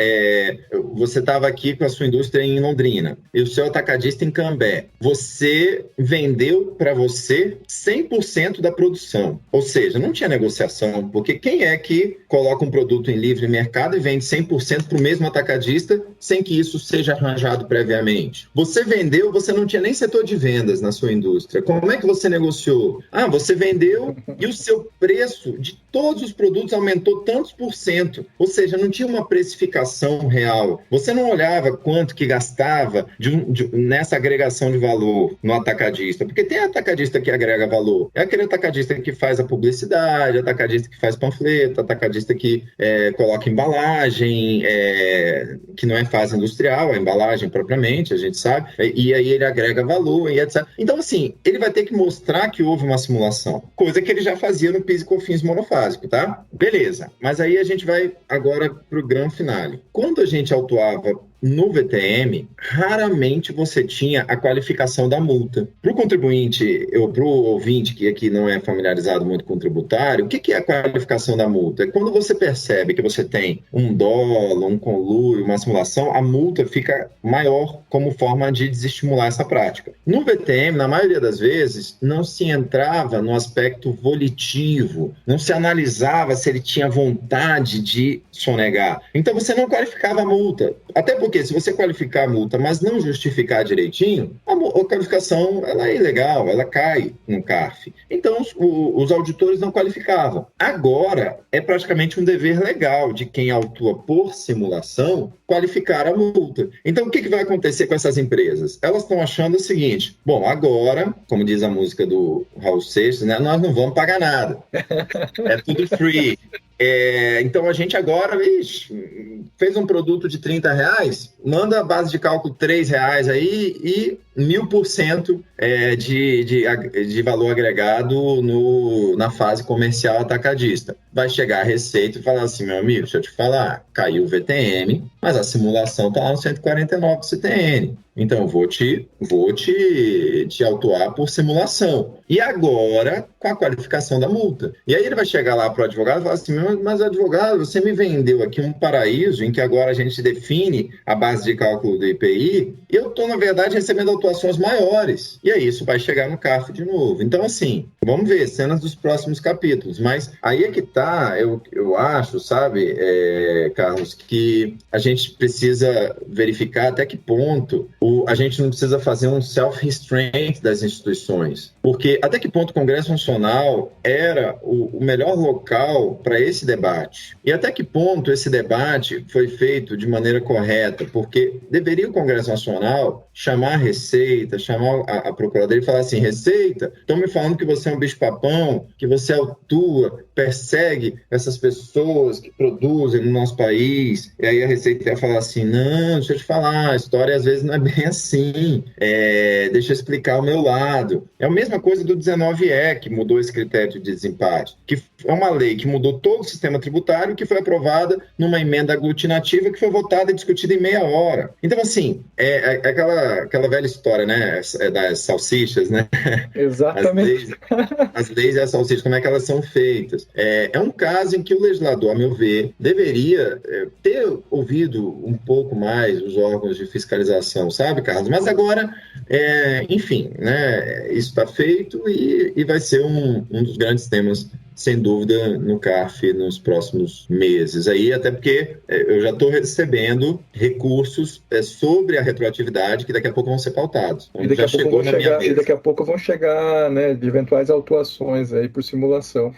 você estava aqui com a sua indústria em Londrina e o seu atacadista em Cambé. Você vendeu para você 100% da produção. Ou seja, não tinha negociação, porque quem é que coloca um produto em livre mercado e vende 100% para o mesmo atacadista sem que isso seja arranjado previamente? Você vendeu, você não tinha nem setor de vendas na sua indústria. Como é que você negociou? Você vendeu e o seu preço de todos os produtos aumentou tantos por cento. Ou seja, não tinha uma precificação real. Você não olhava quanto que gastava nessa agregação de valor no atacadista. Porque tem atacadista que agrega valor. É aquele atacadista que faz a publicidade, atacadista que faz panfleto, atacadista que coloca embalagem, que não é fase industrial, a embalagem propriamente, a gente sabe. E aí ele agrega valor e etc. Então, assim, ele vai ter que mostrar que houve uma simulação. Coisa que ele já fazia no PIS e COFINS monofásico, tá? Beleza. Mas aí a gente vai agora para o grande finale. Quando a gente autuava no VTM, raramente você tinha a qualificação da multa. Para o contribuinte, para o ouvinte que aqui não é familiarizado muito com o tributário, o que é a qualificação da multa? É quando você percebe que você tem um dolo, um conluio, uma simulação, a multa fica maior como forma de desestimular essa prática. No VTM, na maioria das vezes, não se entrava no aspecto volitivo, não se analisava se ele tinha vontade de sonegar. Então você não qualificava a multa. Até porque se você qualificar a multa, mas não justificar direitinho, a qualificação ela é ilegal, ela cai no CARF. Então os auditores não qualificavam. Agora é praticamente um dever legal de quem autua por simulação qualificar a multa. Então o que vai acontecer com essas empresas? Elas estão achando o seguinte, bom, agora, como diz a música do Raul Seixas, né, nós não vamos pagar nada. É tudo free. Então a gente agora fez um produto de R$30, manda a base de cálculo R$3 aí e 1000% de valor agregado na fase comercial atacadista. Vai chegar a Receita e falar assim, meu amigo, deixa eu te falar, caiu o VTM, mas a simulação está lá no 149 do CTN. Então, vou te autuar por simulação. E agora, com a qualificação da multa. E aí ele vai chegar lá para o advogado e falar assim, mas advogado, você me vendeu aqui um paraíso em que agora a gente define a base de cálculo do IPI e eu estou, na verdade, recebendo autuações maiores. E aí isso vai chegar no CARF de novo. Então, assim, vamos ver cenas dos próximos capítulos. Mas aí é que tá, eu acho, sabe, Carlos, que a gente precisa verificar até que ponto a gente não precisa fazer um self-restraint das instituições. Porque até que ponto o Congresso Nacional era o melhor local para esse debate? E até que ponto esse debate foi feito de maneira correta? Porque deveria o Congresso Nacional chamar a Receita, chamar a Procuradoria e falar assim, Receita, estão me falando que você é um bicho-papão, que você autua, persegue essas pessoas que produzem no nosso país. E aí a Receita ia falar assim, não, deixa eu te falar, a história às vezes não é bem assim, deixa eu explicar o meu lado. É a mesma coisa do 19E, que mudou esse critério de desempate, que é uma lei que mudou todo o sistema tributário, que foi aprovada numa emenda aglutinativa que foi votada e discutida em meia hora. Então, assim, aquela velha história, né, das salsichas, né? Exatamente. As leis e as salsichas, como é que elas são feitas? É um caso em que o legislador, a meu ver, deveria ter ouvido um pouco mais os órgãos de fiscalização, sabe, Carlos? Mas agora, enfim, né, isso está feito e vai ser um dos grandes temas, sem dúvida, no CARF nos próximos meses. Aí, até porque eu já estou recebendo recursos sobre a retroatividade que daqui a pouco vão ser pautados. E daqui a pouco vão chegar, né, de eventuais autuações aí por simulação.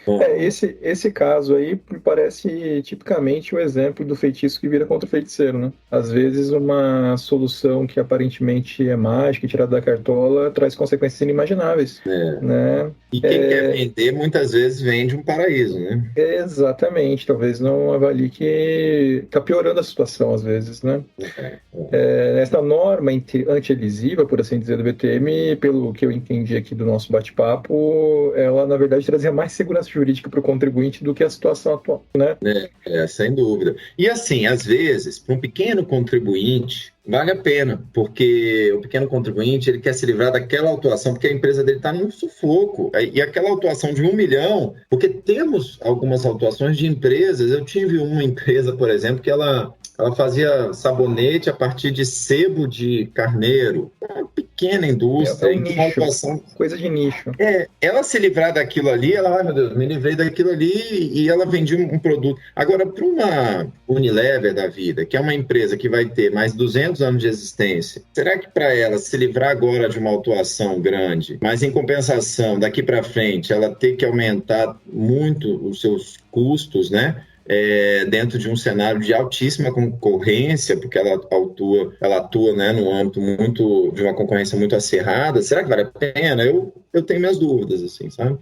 Esse caso aí me parece tipicamente o exemplo do feitiço que vira contra o feiticeiro, né? Às vezes uma solução que aparentemente é mágica, tirada da cartola, traz consequências inimagináveis. Né? E quem quer vender, muitas vezes vende de um paraíso, né? Exatamente, talvez não avalie que está piorando a situação às vezes, né? Essa norma anti-elisiva, por assim dizer, do BTM, pelo que eu entendi aqui do nosso bate-papo, ela na verdade trazia mais segurança jurídica para o contribuinte do que a situação atual, né? Sem dúvida. E assim, às vezes, para um pequeno contribuinte, vale a pena, porque o pequeno contribuinte ele quer se livrar daquela autuação, porque a empresa dele está num sufoco. E aquela autuação de 1 milhão, porque temos algumas autuações de empresas. Eu tive uma empresa, por exemplo, que ela fazia sabonete a partir de sebo de carneiro. Uma pequena indústria. É um nicho, atuação... coisa de nicho. Ela se livrar daquilo ali, ela, meu Deus, me livrei daquilo ali, e ela vendia um produto. Agora, para uma Unilever da vida, que é uma empresa que vai ter mais 200 anos de existência, será que para ela se livrar agora de uma autuação grande, mas em compensação, daqui para frente, ela ter que aumentar muito os seus custos, né? Dentro de um cenário de altíssima concorrência, porque ela atua, né, no âmbito muito de uma concorrência muito acirrada, será que vale a pena? Eu tenho minhas dúvidas, assim, sabe?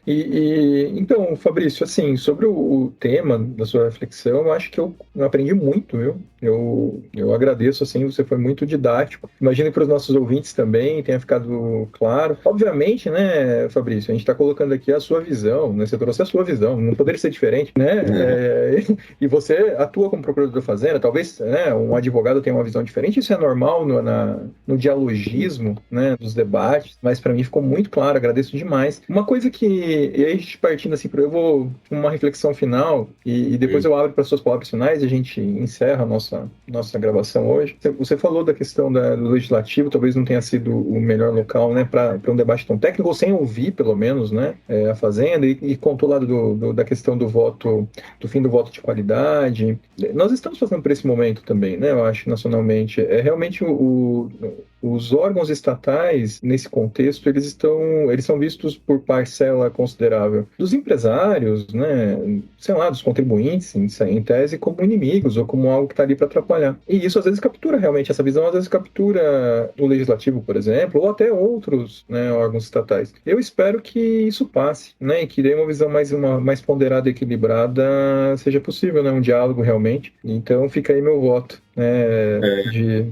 Então, Fabrício, assim, sobre o tema da sua reflexão, eu acho que eu aprendi muito, viu? Eu agradeço, assim, você foi muito didático. Imagino que para os nossos ouvintes também tenha ficado claro. Obviamente, né, Fabrício, a gente está colocando aqui a sua visão, né? Você trouxe a sua visão, não poderia ser diferente, né? E você atua como procurador da Fazenda, talvez, né, um advogado tenha uma visão diferente, isso é normal no dialogismo, né, dos debates, mas para mim ficou muito claro, agradeço demais. Uma coisa que, e aí a gente partindo assim, eu vou uma reflexão final e depois eu abro para suas palavras finais e a gente encerra a nossa gravação hoje. Você falou da questão do legislativo, talvez não tenha sido o melhor local, né, para um debate tão técnico, ou sem ouvir, pelo menos, né, a Fazenda, e contou lá da questão do voto, do fim do voto de qualidade. Nós estamos passando por esse momento também, né, eu acho, nacionalmente. Realmente os órgãos estatais, nesse contexto, eles são vistos por parcela considerável dos empresários, né, sei lá, dos contribuintes, em tese, como inimigos ou como algo que está ali para atrapalhar. E isso às vezes captura realmente, essa visão às vezes captura o legislativo, por exemplo, ou até outros, né, órgãos estatais. Eu espero que isso passe, né, e que dê uma visão mais ponderada e equilibrada seja possível, né, um diálogo realmente. Então fica aí meu voto.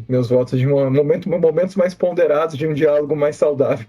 Meus votos de momentos mais ponderados de um diálogo mais saudável.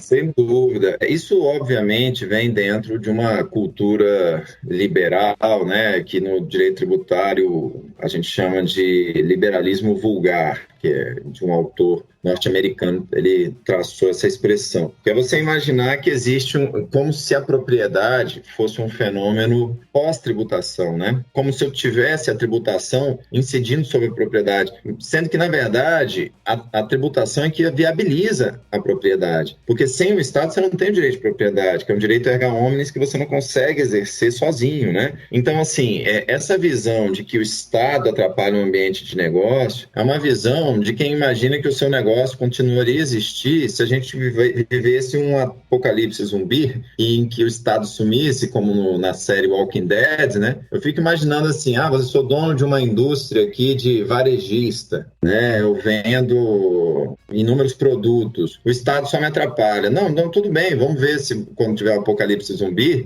Sem dúvida. Isso, obviamente, vem dentro de uma cultura liberal, né, que no direito tributário a gente chama de liberalismo vulgar, que é de um autor norte-americano, ele traçou essa expressão. Que é você imaginar que existe como se a propriedade fosse um fenômeno pós-tributação, né? Como se eu tivesse a tributação incidindo sobre a propriedade, sendo que, na verdade, a tributação é que viabiliza a propriedade. Porque sem o Estado você não tem o direito de propriedade, que é um direito erga omnes que você não consegue exercer sozinho, né? Então, assim, essa visão de que o Estado atrapalha o ambiente de negócio é uma visão de quem imagina que o seu negócio continuaria a existir se a gente vivesse um apocalipse zumbi em que o Estado sumisse, como na série Walking Dead, né? Eu fico imaginando assim, você sou dono de uma indústria aqui de varejista, né? Eu vendo inúmeros produtos, o Estado só me atrapalha. Não, tudo bem, vamos ver se quando tiver o apocalipse zumbi,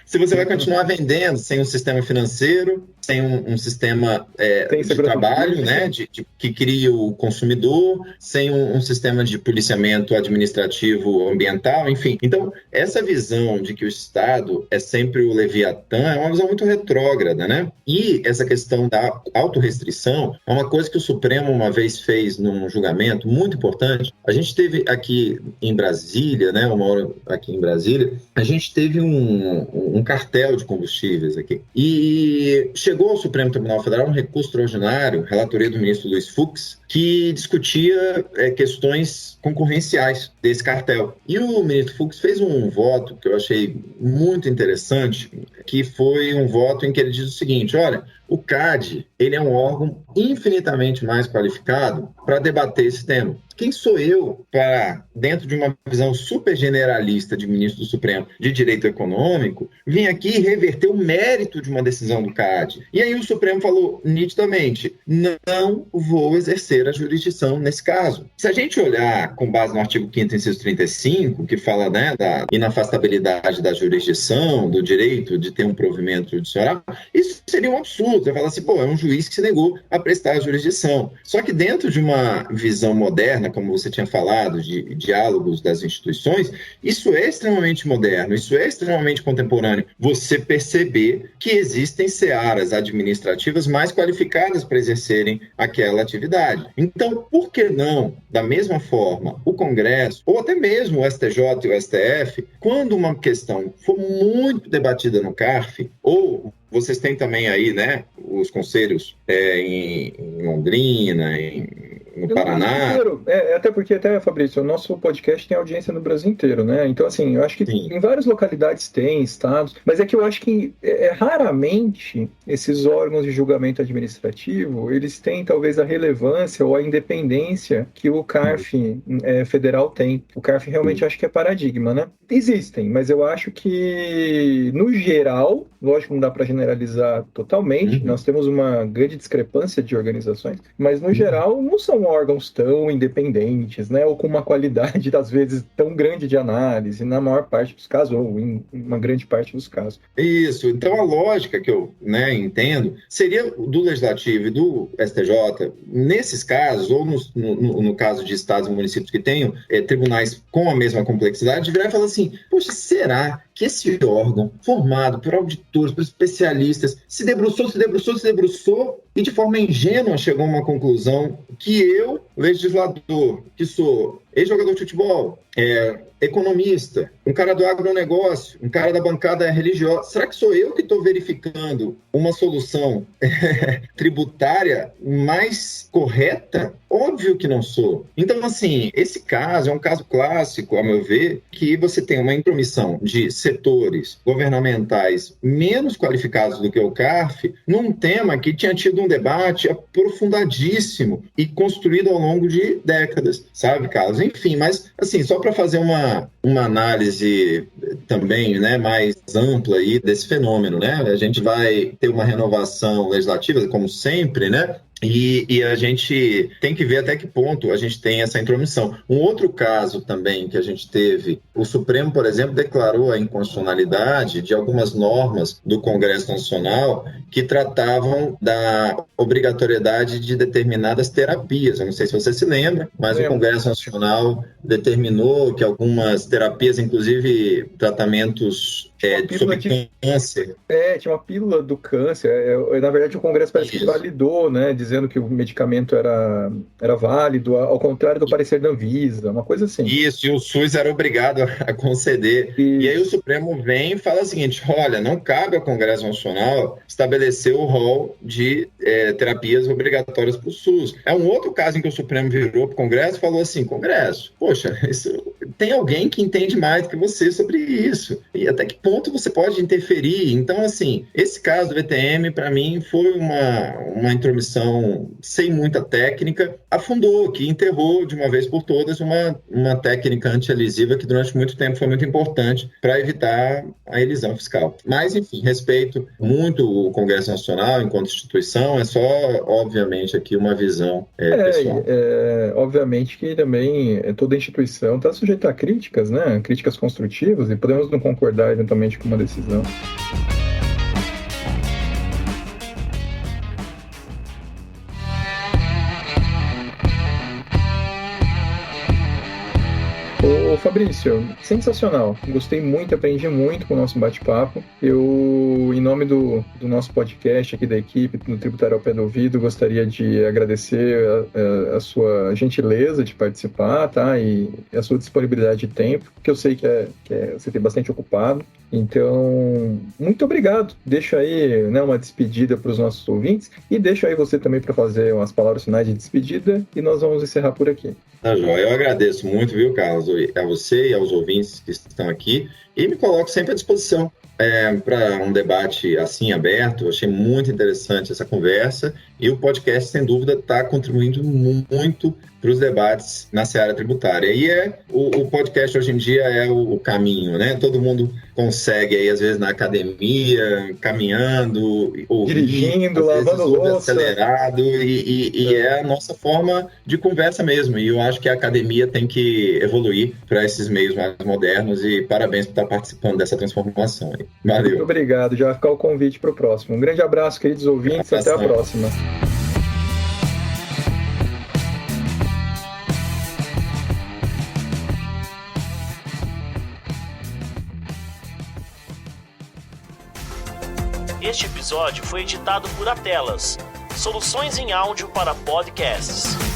se você vai continuar vendendo sem um sistema financeiro, sem um sistema de trabalho, né, que cria o consumidor, sem um sistema de policiamento administrativo ambiental, enfim. Então, essa visão de que o Estado é sempre o Leviatã é uma visão muito retrógrada, né? E essa questão da autorrestrição é uma coisa que o Supremo uma vez fez num julgamento muito importante. A gente teve aqui em Brasília, né, uma hora aqui em Brasília, a gente teve um cartel de combustíveis aqui. E chegou ao Supremo Tribunal Federal um recurso extraordinário, relatoria do ministro Luiz Fux, que discutia questões concorrenciais desse cartel. E o ministro Fux fez um voto que eu achei muito interessante, que foi um voto em que ele diz o seguinte: olha, o CAD ele é um órgão infinitamente mais qualificado para debater esse tema. quem sou eu para, dentro de uma visão super generalista de ministro do Supremo de Direito Econômico, vir aqui e reverter o mérito de uma decisão do CAD? E aí o Supremo falou nitidamente, não vou exercer a jurisdição nesse caso. Se a gente olhar com base no artigo 5º, inciso 35, que fala, né, da inafastabilidade da jurisdição, do direito de ter um provimento judicial, isso seria um absurdo. Você fala assim, pô, é um juiz que se negou a prestar a jurisdição. Só que dentro de uma visão moderna, como você tinha falado, de diálogos das instituições, isso é extremamente moderno, isso é extremamente contemporâneo. Você perceber que existem searas administrativas mais qualificadas para exercerem aquela atividade. Então, por que não, da mesma forma, o Congresso, ou até mesmo o STJ e o STF, quando uma questão for muito debatida no CARF, ou vocês têm também aí, né, os conselhos em Londrina, no Paraná. Até porque, Fabrício, o nosso podcast tem audiência no Brasil inteiro, né? Então, assim, eu acho que em várias localidades tem, estados, mas é que eu acho que raramente esses órgãos de julgamento administrativo, eles têm talvez a relevância ou a independência que o CARF federal tem. O CARF realmente acho que é paradigma, né? Existem, mas eu acho que, no geral, lógico, não dá para generalizar totalmente, nós temos uma grande discrepância de organizações, mas, no geral, não são órgãos tão independentes, né, ou com uma qualidade, às vezes, tão grande de análise, na maior parte dos casos, ou em uma grande parte dos casos. Isso. Então, a lógica que eu entendo seria do Legislativo e do STJ, nesses casos, ou no caso de estados e municípios que tenham tribunais com a mesma complexidade, virar e falar assim, poxa, será que esse órgão, formado por auditores, por especialistas, se debruçou e de forma ingênua chegou a uma conclusão que eu, legislador, que sou ex-jogador de futebol, economista, um cara do agronegócio, um cara da bancada religiosa, será que sou eu que estou verificando uma solução tributária mais correta? Óbvio que não sou. Então, assim, esse caso é um caso clássico, a meu ver, que você tem uma intromissão de setores governamentais menos qualificados do que o CARF num tema que tinha tido um debate aprofundadíssimo e construído ao longo de décadas, sabe, Carlos? Enfim, mas, assim, só para fazer uma análise também, né, mais ampla aí desse fenômeno, né? A gente vai ter uma renovação legislativa, como sempre, né? E a gente tem que ver até que ponto a gente tem essa intromissão. Um outro caso também que a gente teve, o Supremo, por exemplo, declarou a inconstitucionalidade de algumas normas do Congresso Nacional que tratavam da obrigatoriedade de determinadas terapias. Eu não sei se você se lembra, mas o Congresso Nacional determinou que algumas terapias, inclusive tratamentos sobre câncer. Tinha uma pílula do câncer. Na verdade, o Congresso parece que validou, né, dizendo que o medicamento era válido, ao contrário do parecer da Anvisa, uma coisa assim. Isso, e o SUS era obrigado a conceder. E aí o Supremo vem e fala o seguinte, olha, não cabe ao Congresso Nacional estabelecer o rol de terapias obrigatórias para o SUS. É um outro caso em que o Supremo virou para o Congresso e falou assim, Congresso, poxa, tem alguém que entende mais do que você sobre isso. E até que ponto você pode interferir? Então, assim, esse caso do VTM, para mim, foi uma intromissão sem muita técnica, afundou, que enterrou de uma vez por todas uma técnica anti-elisiva que durante muito tempo foi muito importante para evitar a elisão fiscal. Mas, enfim, respeito muito o Congresso Nacional enquanto instituição, é só, obviamente, aqui uma visão pessoal. Obviamente que também toda instituição está sujeita a críticas, né? Críticas construtivas, e podemos não concordar eventualmente com uma decisão. Ô Fabrício, sensacional. Gostei muito, aprendi muito com o nosso bate-papo. Eu, em nome do nosso podcast aqui da equipe, do Tributário ao Pé do Ouvido, gostaria de agradecer a sua gentileza de participar, tá? E a sua disponibilidade de tempo, que eu sei que você tem bastante ocupado. Então, muito obrigado. Deixo aí, né, uma despedida para os nossos ouvintes e deixo aí você também para fazer umas palavras finais de despedida e nós vamos encerrar por aqui. Tá, João. Eu agradeço muito, viu, Carlos, a você e aos ouvintes que estão aqui e me coloco sempre à disposição para um debate assim aberto. Eu achei muito interessante essa conversa E o podcast, sem dúvida, está contribuindo muito para os debates na seara tributária. E o podcast hoje em dia é o caminho, né? Todo mundo consegue aí, às vezes, na academia, caminhando, dirigindo, lavando louça. Acelerado, e é a nossa forma de conversa mesmo. E eu acho que a academia tem que evoluir para esses meios mais modernos, e parabéns por estar participando dessa transformação aí. Valeu. Muito obrigado, já vai ficar o convite para o próximo. Um grande abraço, queridos ouvintes, até a próxima. Este episódio foi editado por Atelas, soluções em áudio para podcasts.